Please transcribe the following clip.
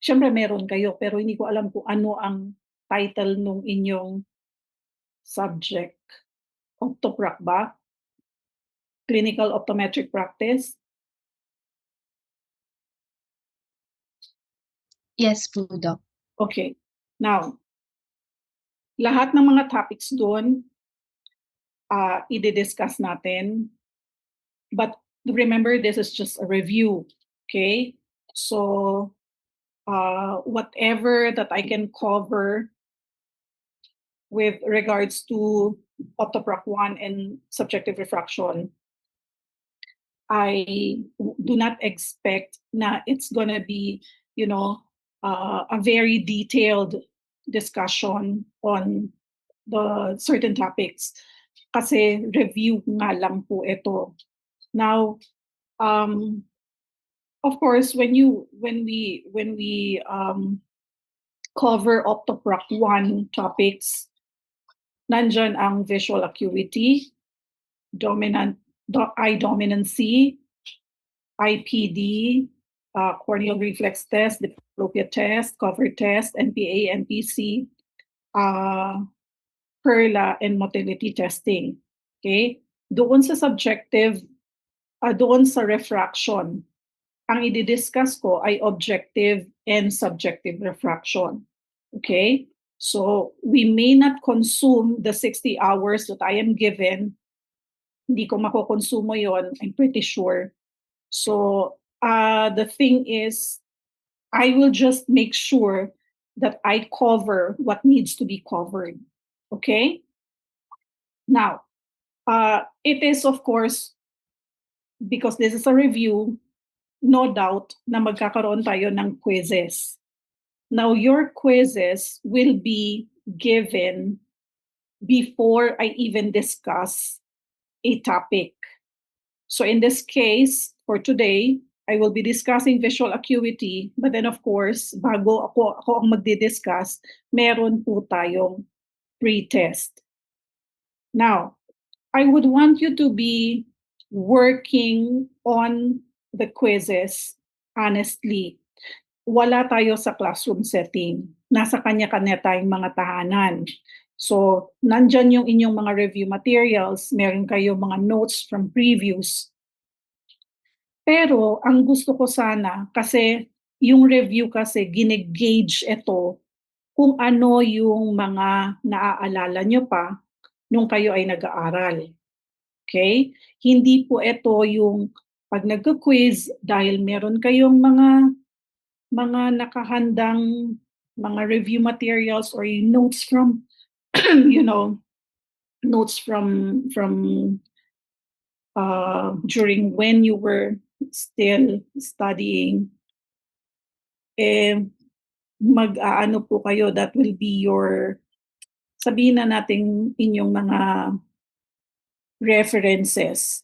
Siyempre meron kayo pero hindi ko alam kung ano ang title nung inyong subject. Optoprac ba? Clinical Optometric Practice? Yes po, Doc. Okay. Now, lahat ng mga topics doon, i-discuss natin. But remember, this is just a review. Okay? So, whatever that I can cover with regards to Optoprac 1 and subjective refraction, I do not expect na it's gonna be, a very detailed discussion on the certain topics. Kasi review nga lang po ito. Now, of course, when we cover Optoprac 1 topics, nandyan ang visual acuity, eye dominancy, IPD, corneal reflex test, diplopia test, cover test, NPA, NPC, PERLA, and motility testing. Okay? Doon sa subjective, doon sa refraction, ang i-discuss ko ay objective and subjective refraction. Okay? So, we may not consume the 60 hours that I am given. Hindi ko makokonsumo yon, I'm pretty sure. So, the thing is, I will just make sure that I cover what needs to be covered. Okay? Now, it is, of course, because this is a review, no doubt na magkakaroon tayo ng quizzes. Now, your quizzes will be given before I even discuss a topic. So in this case, for today, I will be discussing visual acuity, but then of course, bago ako ang magdi-discuss, meron po tayong pre-test. Now, I would want you to be working on the quizzes honestly. Wala tayo sa classroom setting. Nasa kanya-kanya tayong mga tahanan. So, nandyan yung inyong mga review materials, meron kayong mga notes from previews. Pero, ang gusto ko sana, kasi yung review kasi, gine-gauge ito kung ano yung mga naaalala nyo pa nung kayo ay nag-aaral. Okay? Hindi po ito yung pag nagka-quiz, dahil meron kayong mga nakahandang mga review materials or yung notes from notes from during when you were still studying, mag-aano po kayo, that will be your, sabihin na natin, inyong mga references.